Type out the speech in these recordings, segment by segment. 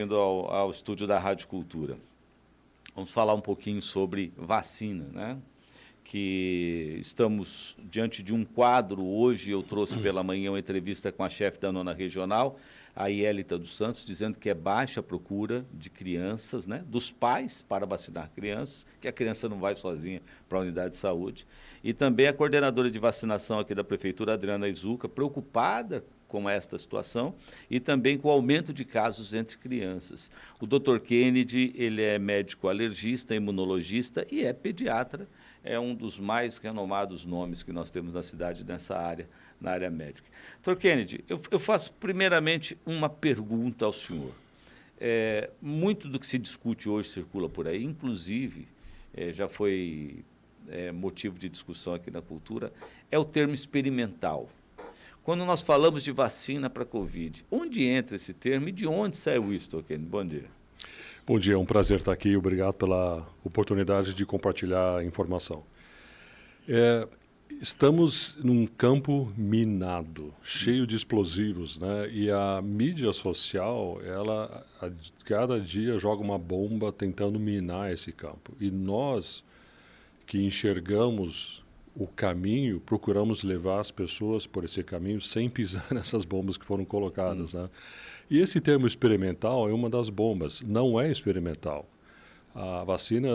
Indo ao estúdio da Rádio Cultura. Vamos falar um pouquinho sobre vacina, né? Que estamos diante de um quadro. Hoje eu trouxe pela manhã uma entrevista com a chefe da 9ª Regional, a Ielita dos Santos, dizendo que é baixa a procura de crianças, né? Dos pais para vacinar crianças, que a criança não vai sozinha para a unidade de saúde. E também a coordenadora de vacinação aqui da Prefeitura, Adriana Izuca, preocupada com esta situação e também com o aumento de casos entre crianças. O Dr. Kennedy, ele é médico alergista, imunologista e é pediatra, é um dos mais renomados nomes que nós temos na cidade nessa área, na área médica. Dr. Kennedy, eu faço primeiramente uma pergunta ao senhor. Muito do que se discute hoje circula por aí, inclusive já foi motivo de discussão aqui na cultura, é o termo experimental. Quando nós falamos de vacina para a Covid, onde entra esse termo e de onde saiu isso, Dr. Kennedy? Bom dia. Bom dia, é um prazer estar aqui. Obrigado pela oportunidade de compartilhar a informação. Estamos num campo minado, cheio de explosivos, né? E a mídia social, ela a cada dia joga uma bomba tentando minar esse campo. E nós que enxergamos o caminho, procuramos levar as pessoas por esse caminho sem pisar nessas bombas que foram colocadas, né? E esse termo experimental é uma das bombas, não é experimental. A vacina,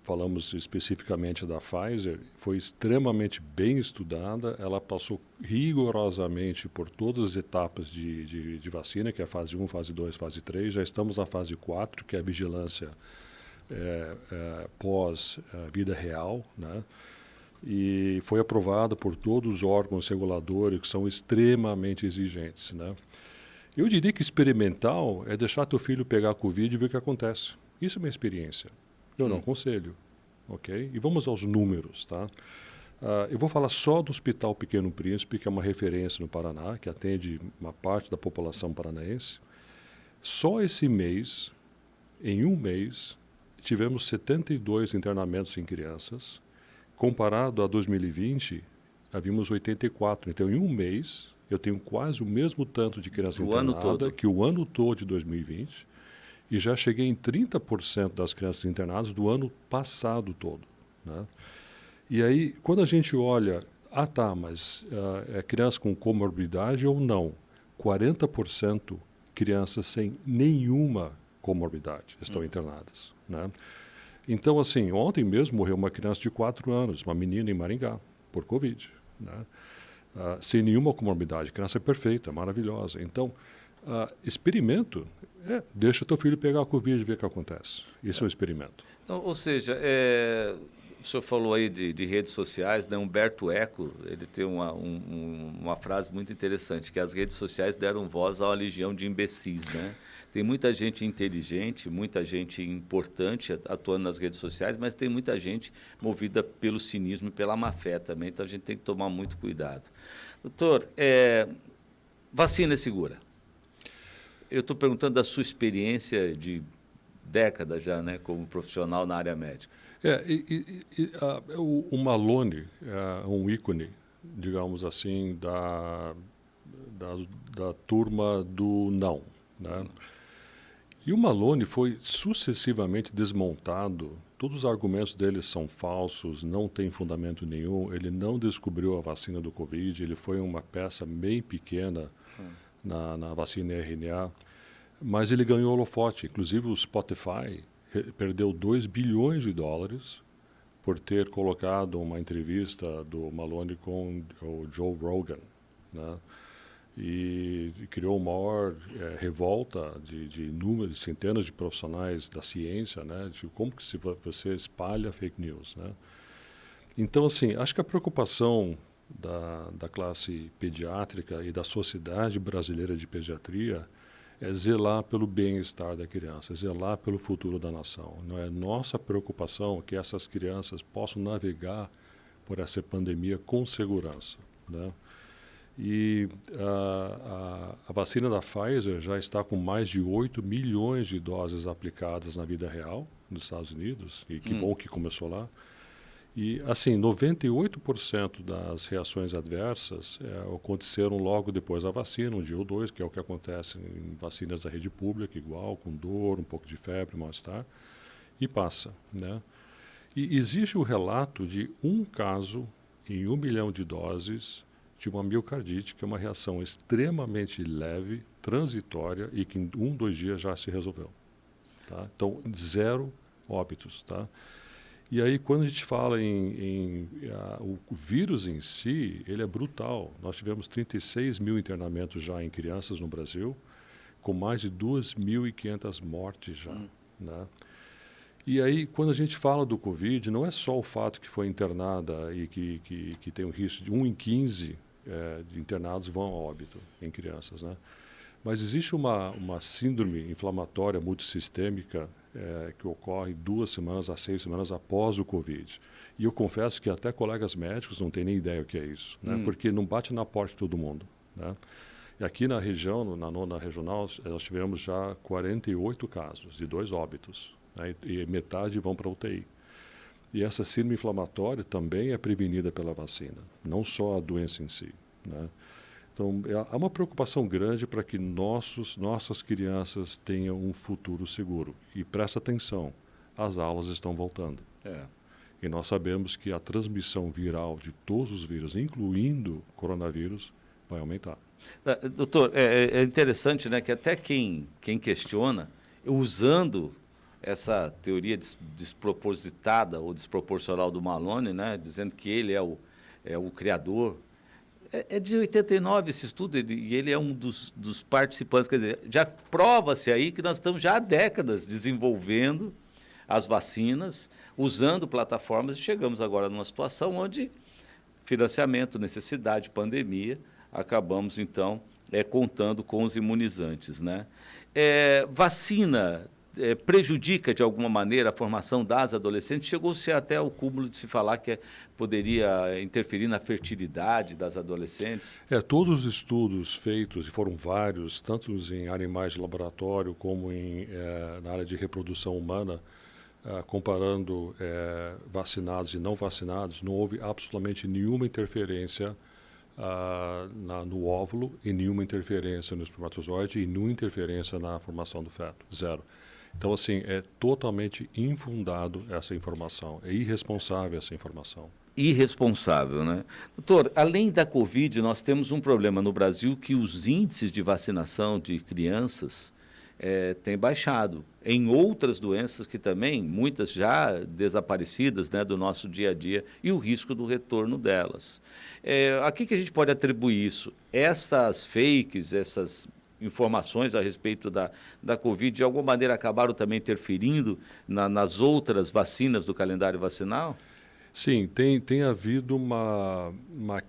falamos especificamente da Pfizer, foi extremamente bem estudada, ela passou rigorosamente por todas as etapas de vacina, que é a fase 1, fase 2, fase 3, já estamos na fase 4, que é a vigilância pós-vida real, né? E foi aprovada por todos os órgãos reguladores que são extremamente exigentes, né? Eu diria que experimental é deixar teu filho pegar a Covid e ver o que acontece. Isso é uma experiência. Eu não aconselho, ok? E vamos aos números, tá? Eu vou falar só do Hospital Pequeno Príncipe, que é uma referência no Paraná, que atende uma parte da população paranaense. Só esse mês, em um mês, tivemos 72 internamentos em crianças. Comparado a 2020, havíamos 84. Então, em um mês, eu tenho quase o mesmo tanto de criança internada que o ano todo de 2020. E já cheguei em 30% das crianças internadas do ano passado todo, né? E aí, quando a gente olha, mas é criança com comorbidade ou não? 40% crianças sem nenhuma comorbidade estão internadas, né? Então, assim, ontem mesmo morreu uma criança de 4 anos, uma menina em Maringá, por Covid, né? Sem nenhuma comorbidade. A criança é perfeita, maravilhosa. Então, experimento, deixa teu filho pegar a Covid e ver o que acontece. Isso é um experimento. Então, ou seja, o senhor falou aí de redes sociais, né? Humberto Eco, ele tem uma frase muito interessante, que as redes sociais deram voz a uma legião de imbecis, né? Tem muita gente inteligente, muita gente importante atuando nas redes sociais, mas tem muita gente movida pelo cinismo e pela má-fé também, então a gente tem que tomar muito cuidado. Doutor, vacina é segura? Eu estou perguntando da sua experiência de décadas já, né, como profissional na área médica. O Malone é um ícone, digamos assim, da turma do não, né? E o Malone foi sucessivamente desmontado, todos os argumentos dele são falsos, não tem fundamento nenhum, ele não descobriu a vacina do Covid, ele foi uma peça bem pequena na vacina RNA, mas ele ganhou holofote. Inclusive o Spotify perdeu $2 bilhões por ter colocado uma entrevista do Malone com o Joe Rogan, né? E criou uma maior revolta de números, centenas de profissionais da ciência, né? De como que você espalha fake news, né? Então, assim, acho que a preocupação da classe pediátrica e da sociedade brasileira de pediatria é zelar pelo bem-estar da criança, zelar pelo futuro da nação. Não é nossa preocupação que essas crianças possam navegar por essa pandemia com segurança, né? E a vacina da Pfizer já está com mais de 8 milhões de doses aplicadas na vida real, nos Estados Unidos, e que bom que começou lá. E, assim, 98% das reações adversas aconteceram logo depois da vacina, um dia ou dois, que é o que acontece em vacinas da rede pública, igual, com dor, um pouco de febre, mal-estar, e passa, né? E existe o relato de um caso em 1 milhão de doses de uma miocardite, que é uma reação extremamente leve, transitória e que em 2 dias já se resolveu. Tá? Então, 0 óbitos. Tá? E aí, quando a gente fala o vírus em si, ele é brutal. Nós tivemos 36 mil internamentos já em crianças no Brasil, com mais de 2.500 mortes já. Né? E aí, quando a gente fala do Covid, não é só o fato que foi internada e que tem um risco de 1 em 15 de internados vão a óbito em crianças, né? Mas existe uma síndrome inflamatória multissistêmica que ocorre 2 semanas a 6 semanas após o Covid. E eu confesso que até colegas médicos não têm nem ideia o que é isso, né? Porque não bate na porta de todo mundo, né? E aqui na região, na nona regional, nós tivemos já 48 casos de 2 óbitos, né? E metade vão para a UTI. E essa síndrome inflamatória também é prevenida pela vacina, não só a doença em si, né? Então, há uma preocupação grande para que nossas crianças tenham um futuro seguro. E presta atenção, as aulas estão voltando. E nós sabemos que a transmissão viral de todos os vírus, incluindo coronavírus, vai aumentar. Doutor, é interessante, né, que até quem questiona, usando essa teoria despropositada ou desproporcional do Malone, né, dizendo que ele é o criador. É de 89 esse estudo, e ele é um dos participantes. Quer dizer, já prova-se aí que nós estamos já há décadas desenvolvendo as vacinas, usando plataformas, e chegamos agora numa situação onde financiamento, necessidade, pandemia, acabamos, então, contando com os imunizantes, né? Vacina prejudica, de alguma maneira, a formação das adolescentes? Chegou-se até ao cúmulo de se falar que poderia interferir na fertilidade das adolescentes? Todos os estudos feitos, e foram vários, tanto em animais de laboratório como na área de reprodução humana, comparando vacinados e não vacinados, não houve absolutamente nenhuma interferência no óvulo, e nenhuma interferência no espermatozoide, e nenhuma interferência na formação do feto. 0. Então, assim, é totalmente infundado essa informação, é irresponsável essa informação. Irresponsável, né? Doutor, além da Covid, nós temos um problema no Brasil que os índices de vacinação de crianças têm baixado. Em outras doenças que também, muitas já desaparecidas, né, do nosso dia a dia, e o risco do retorno delas. A que a gente pode atribuir isso? Essas fakes, essas informações a respeito da Covid, de alguma maneira acabaram também interferindo nas outras vacinas do calendário vacinal? Sim, tem havido uma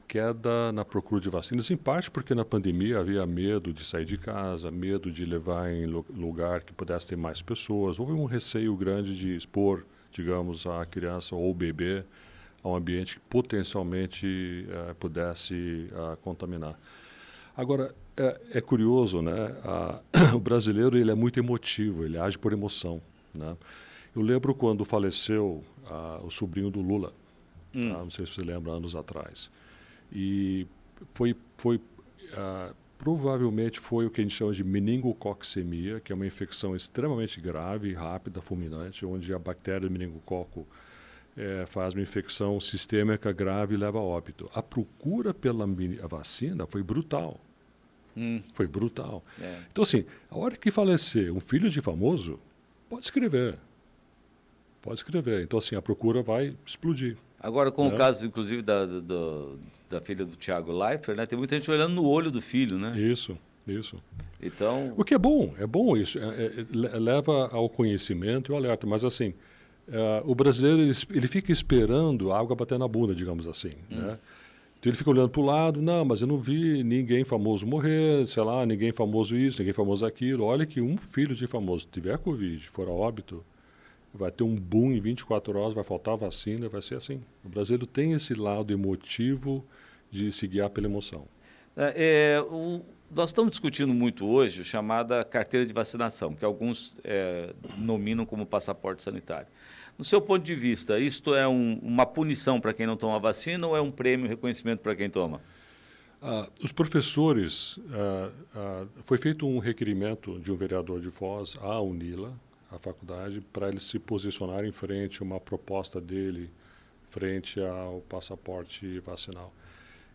queda na procura de vacinas, em parte porque na pandemia havia medo de sair de casa, medo de levar em lugar que pudesse ter mais pessoas. Houve um receio grande de expor, digamos, a criança ou o bebê a um ambiente que potencialmente pudesse contaminar. Agora, é curioso, né? O brasileiro ele é muito emotivo, ele age por emoção, né? Eu lembro quando faleceu o sobrinho do Lula, tá? Não sei se você lembra, anos atrás. E provavelmente foi o que a gente chama de meningococcemia, que é uma infecção extremamente grave, rápida, fulminante, onde a bactéria do meningococo faz uma infecção sistêmica grave e leva a óbito. A procura pela vacina foi brutal. Foi brutal. Então, assim, a hora que falecer um filho de famoso, pode escrever. Pode escrever. Então, assim, a procura vai explodir. Agora, com o caso, inclusive, da filha do Thiago Leifert, né, tem muita gente olhando no olho do filho, né? Isso. Então... O que é bom isso. Leva ao conhecimento e ao alerta. Mas, assim, o brasileiro, ele fica esperando a água bater na bunda, digamos assim, né? Então ele fica olhando para o lado, não, mas eu não vi ninguém famoso morrer, sei lá, ninguém famoso isso, ninguém famoso aquilo. Olha que um filho de famoso tiver Covid, for a óbito, vai ter um boom em 24 horas, vai faltar vacina, vai ser assim. O brasileiro tem esse lado emotivo de se guiar pela emoção. Nós estamos discutindo muito hoje a chamada carteira de vacinação, que alguns nominam como passaporte sanitário. No seu ponto de vista, isto é uma punição para quem não toma vacina ou é um prêmio, reconhecimento para quem toma? Os professores, foi feito um requerimento de um vereador de Foz à Unila, à faculdade, para eles se posicionarem frente a uma proposta dele, frente ao passaporte vacinal.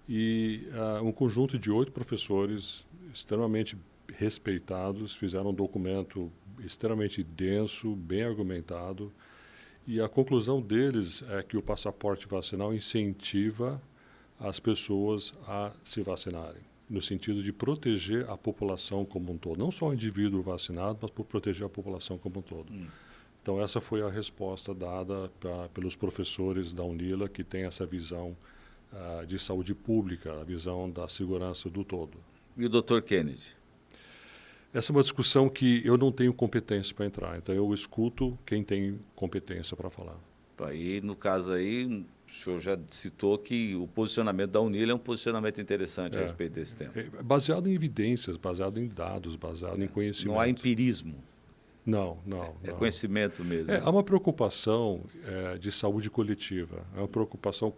E um conjunto de 8 professores extremamente respeitados fizeram um documento extremamente denso, bem argumentado, e a conclusão deles é que o passaporte vacinal incentiva as pessoas a se vacinarem, no sentido de proteger a população como um todo, não só o indivíduo vacinado, mas por proteger a população como um todo. Então essa foi a resposta dada pelos professores da Unila, que tem essa visão de saúde pública, a visão da segurança do todo. E o Dr. Kennedy? Essa é uma discussão que eu não tenho competência para entrar, então eu escuto quem tem competência para falar. Aí, no caso aí, o senhor já citou que o posicionamento da Unila é um posicionamento interessante a respeito desse tema. Baseado em evidências, baseado em dados, baseado em conhecimento. Não há empirismo. Não. É conhecimento mesmo. Há uma preocupação de saúde coletiva. É uma preocupação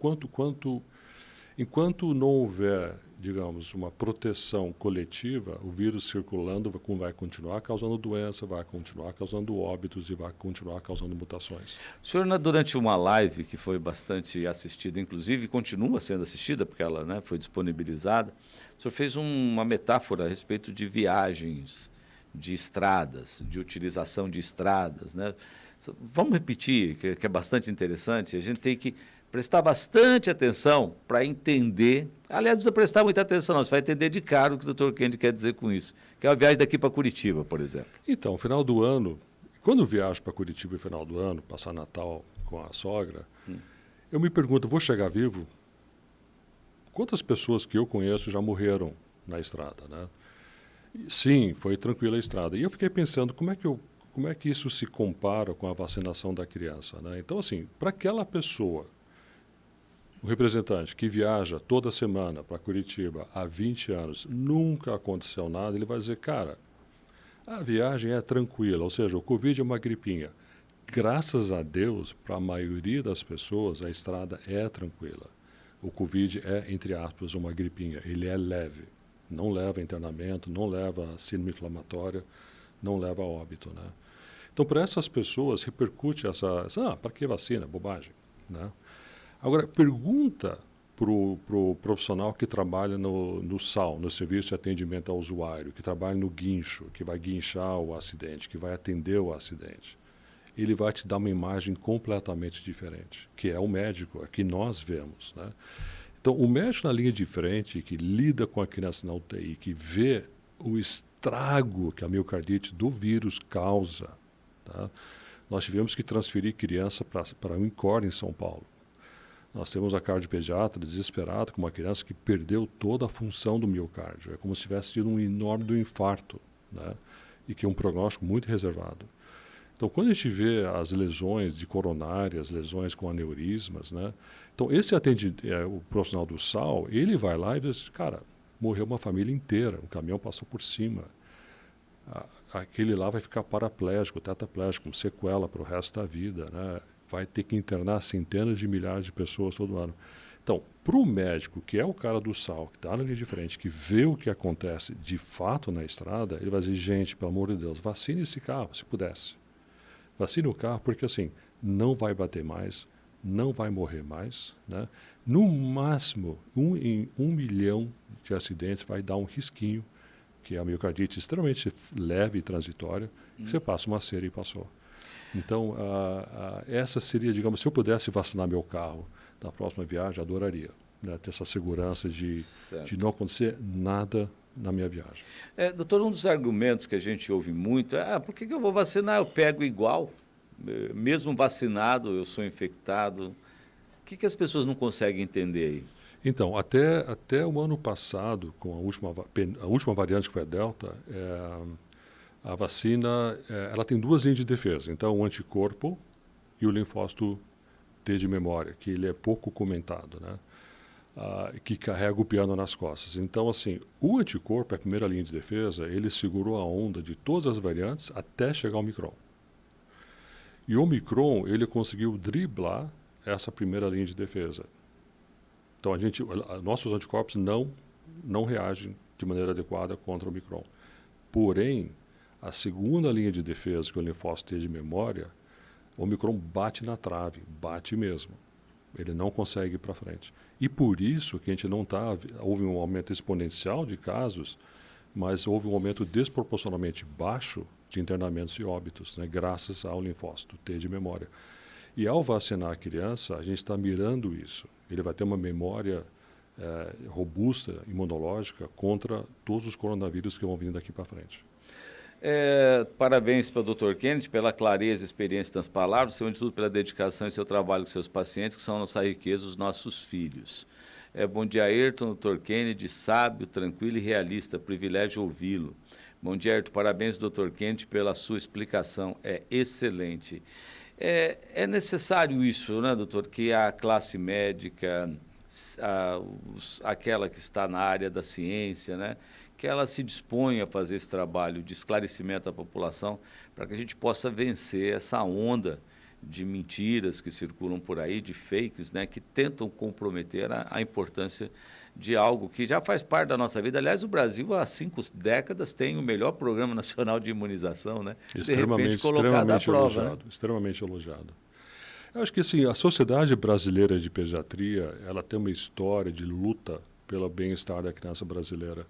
enquanto não houver, digamos, uma proteção coletiva, o vírus circulando vai continuar causando doença, vai continuar causando óbitos e vai continuar causando mutações. O senhor, durante uma live que foi bastante assistida, inclusive continua sendo assistida, porque ela foi disponibilizada, o senhor fez uma metáfora a respeito de viagens, de estradas, de utilização de estradas, né? Vamos repetir, que é bastante interessante. A gente tem que prestar bastante atenção para entender. Aliás, não precisa prestar muita atenção, não. Você vai entender de cara o que o Dr. Kennedy quer dizer com isso. Que é uma viagem daqui para Curitiba, por exemplo. Então, final do ano, quando eu viajo para Curitiba no final do ano, passar Natal com a sogra, eu me pergunto, vou chegar vivo? Quantas pessoas que eu conheço já morreram na estrada, né? Sim, foi tranquila a estrada. E eu fiquei pensando, como é que isso se compara com a vacinação da criança, né? Então, assim, para aquela pessoa, o representante que viaja toda semana para Curitiba há 20 anos, nunca aconteceu nada, ele vai dizer, cara, a viagem é tranquila, ou seja, o Covid é uma gripinha. Graças a Deus, para a maioria das pessoas, a estrada é tranquila. O Covid é, entre aspas, uma gripinha, ele é leve. Não leva a internamento, não leva a síndrome inflamatória, não leva a óbito, né? Então, para essas pessoas, repercute para que vacina? Bobagem, né? Agora, pergunta para o profissional que trabalha no SAL, no Serviço de Atendimento ao Usuário, que trabalha no guincho, que vai guinchar o acidente, que vai atender o acidente. Ele vai te dar uma imagem completamente diferente, que é o médico, é que nós vemos, né? Então, o médico na linha de frente, que lida com a criança na UTI, que vê o estrago que a miocardite do vírus causa, tá? Nós tivemos que transferir criança para um INCOR em São Paulo. Nós temos a cardiopediatra desesperada com uma criança que perdeu toda a função do miocárdio. É como se tivesse tido um enorme infarto, né? E que é um prognóstico muito reservado. Então, quando a gente vê as lesões de coronárias, lesões com aneurismas, né? Então, o profissional do SAL, ele vai lá e diz, cara, morreu uma família inteira, um caminhão passou por cima. Aquele lá vai ficar paraplégico, tetraplégico, com sequela para o resto da vida, né? Vai ter que internar centenas de milhares de pessoas todo ano. Então, para o médico, que é o cara do SAL, que está na linha de frente, que vê o que acontece de fato na estrada, ele vai dizer, gente, pelo amor de Deus, vacine esse carro, se pudesse. Vacine o carro, porque assim, não vai bater mais, não vai morrer mais, né? No máximo, em 1 milhão de acidentes vai dar um risquinho, que é a miocardite extremamente leve e transitória, que você passa uma cera e passou. Então, essa seria, digamos, se eu pudesse vacinar meu carro na próxima viagem, adoraria, né? Ter essa segurança de não acontecer nada na minha viagem. Doutor, um dos argumentos que a gente ouve muito é, por que eu vou vacinar? Eu pego igual, mesmo vacinado, eu sou infectado. O que as pessoas não conseguem entender aí? Então, até o ano passado, com a última variante que foi a Delta, a vacina ela tem 2 linhas de defesa. Então, o anticorpo e o linfócito T de memória, que ele é pouco comentado, né? que carrega o piano nas costas. Então, assim, o anticorpo, a primeira linha de defesa, ele segurou a onda de todas as variantes até chegar ao Omicron. E o Omicron, ele conseguiu driblar essa primeira linha de defesa. Então, nossos anticorpos não reagem de maneira adequada contra o Omicron. Porém, a segunda linha de defesa que o linfócito tem de memória, o Omicron bate na trave, bate mesmo. Ele não consegue ir para frente. E por isso que a gente não está... Houve um aumento exponencial de casos, mas houve um aumento desproporcionalmente baixo de internamentos e óbitos, né, graças ao linfócito T de memória. E ao vacinar a criança, a gente está mirando isso. Ele vai ter uma memória robusta, imunológica, contra todos os coronavírus que vão vir daqui para frente. Parabéns para o Dr. Kennedy pela clareza e experiência nas palavras, acima de tudo pela dedicação e seu trabalho com seus pacientes, que são a nossa riqueza, os nossos filhos. Bom dia, Ayrton, Dr. Kennedy, sábio, tranquilo e realista, privilégio ouvi-lo. Bom dia, Ayrton, parabéns, Dr. Kennedy, pela sua explicação, é excelente. É necessário isso, né, doutor, que a classe médica, aquela que está na área da ciência, né, que ela se disponha a fazer esse trabalho de esclarecimento à população para que a gente possa vencer essa onda de mentiras que circulam por aí, de fakes, né, que tentam comprometer a importância de algo que já faz parte da nossa vida. Aliás, o Brasil, há 5 décadas, tem o melhor programa nacional de imunização, né? De repente, colocado à prova. Elogiado, né? Extremamente elogiado. Eu acho que assim, a Sociedade Brasileira de Pediatria, ela tem uma história de luta pelo bem-estar da criança brasileira.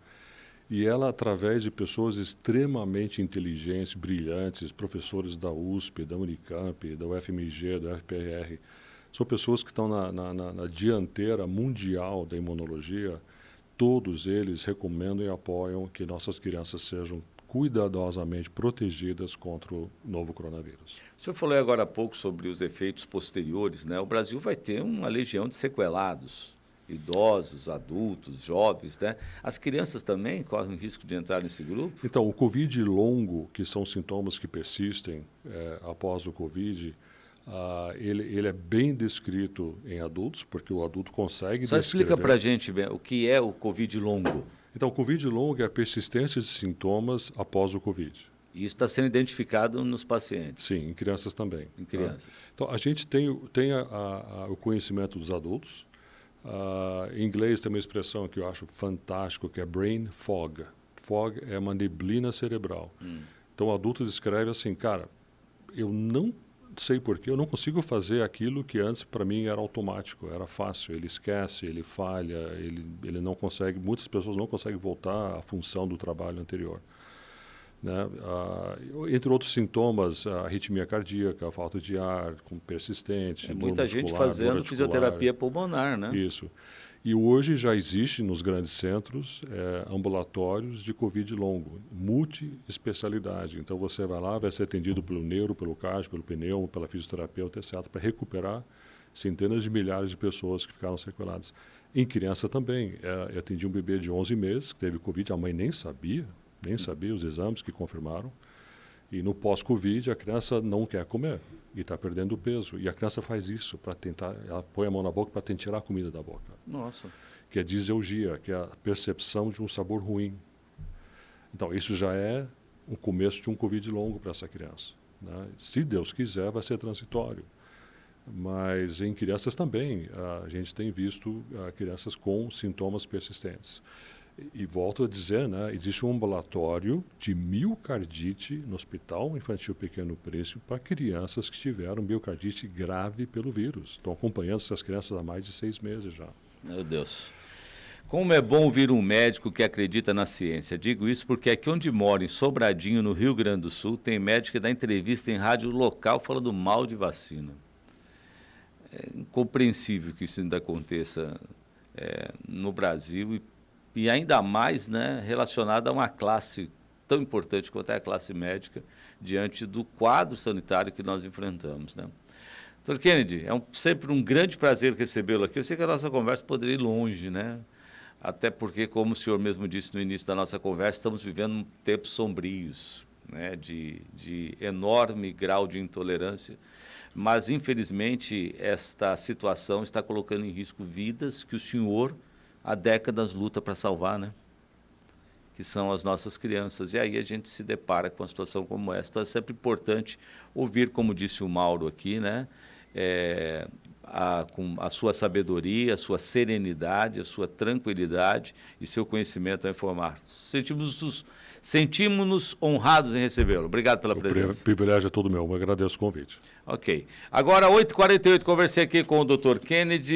E ela, através de pessoas extremamente inteligentes, brilhantes, professores da USP, da Unicamp, da UFMG, da UFPR, são pessoas que estão na dianteira mundial da imunologia. Todos eles recomendam e apoiam que nossas crianças sejam cuidadosamente protegidas contra o novo coronavírus. O senhor falou agora há pouco sobre os efeitos posteriores, né? O Brasil vai ter uma legião de sequelados. Idosos, adultos, jovens, né? As crianças também correm risco de entrar nesse grupo? Então, o Covid longo, que são sintomas que persistem após o Covid, ele é bem descrito em adultos, porque o adulto consegue Só descrever. Explica para a gente o que é o Covid longo. Então, o Covid longo é a persistência de sintomas após o Covid. E isso está sendo identificado nos pacientes? Sim, em crianças também. Em crianças. Então, a gente tem o conhecimento dos adultos. Em inglês tem uma expressão que eu acho fantástico, que é brain fog. Fog é uma neblina cerebral. Então, o adulto descreve assim, cara, eu não sei porquê, eu não consigo fazer aquilo que antes para mim era automático, era fácil. Ele esquece, ele falha, ele não consegue, muitas pessoas não conseguem voltar à função do trabalho anterior. Né? Entre outros sintomas, a arritmia cardíaca, a falta de ar persistente. Muita gente fazendo fisioterapia pulmonar, né? Isso. E hoje já existe nos grandes centros ambulatórios de Covid longo, multi-especialidade. Então você vai lá, vai ser atendido pelo neuro, pelo cardio, pelo pneu, pela fisioterapeuta, etc., para recuperar centenas de milhares de pessoas que ficaram sequeladas. Em criança também. Eu atendi um bebê de 11 meses que teve Covid, a mãe nem sabia os exames que confirmaram. E no pós-Covid, a criança não quer comer e está perdendo peso. E a criança faz isso para tentar, ela põe a mão na boca para tentar tirar a comida da boca. Nossa. Que é diseugia, que é a percepção de um sabor ruim. Então, isso já é o começo de um Covid longo para essa criança. Né? Se Deus quiser, vai ser transitório. Mas em crianças também, a gente tem visto crianças com sintomas persistentes. E volto a dizer, né, existe um ambulatório de miocardite no Hospital Infantil Pequeno Príncipe para crianças que tiveram miocardite grave pelo vírus. Estão acompanhando essas crianças há mais de 6 meses já. Meu Deus. Como é bom ouvir um médico que acredita na ciência. Digo isso porque aqui onde moro, em Sobradinho, no Rio Grande do Sul, tem médico que dá entrevista em rádio local falando mal de vacina. É incompreensível que isso ainda aconteça no Brasil e ainda mais, né, relacionado a uma classe tão importante quanto é a classe médica, diante do quadro sanitário que nós enfrentamos, né? Dr. Kennedy, sempre um grande prazer recebê-lo aqui. Eu sei que a nossa conversa poderia ir longe, né? Até porque, como o senhor mesmo disse no início da nossa conversa, estamos vivendo tempos sombrios, né, de enorme grau de intolerância, mas, infelizmente, esta situação está colocando em risco vidas que o senhor, há décadas, luta para salvar, né? Que são as nossas crianças. E aí a gente se depara com uma situação como essa. Então é sempre importante ouvir, como disse o Mauro aqui, né? Com a sua sabedoria, a sua serenidade, a sua tranquilidade e seu conhecimento a informar. Sentimos-nos honrados em recebê-lo. Obrigado pela presença. O privilégio é todo meu. Eu agradeço o convite. Ok. Agora, 8h48, conversei aqui com o Dr. Kennedy.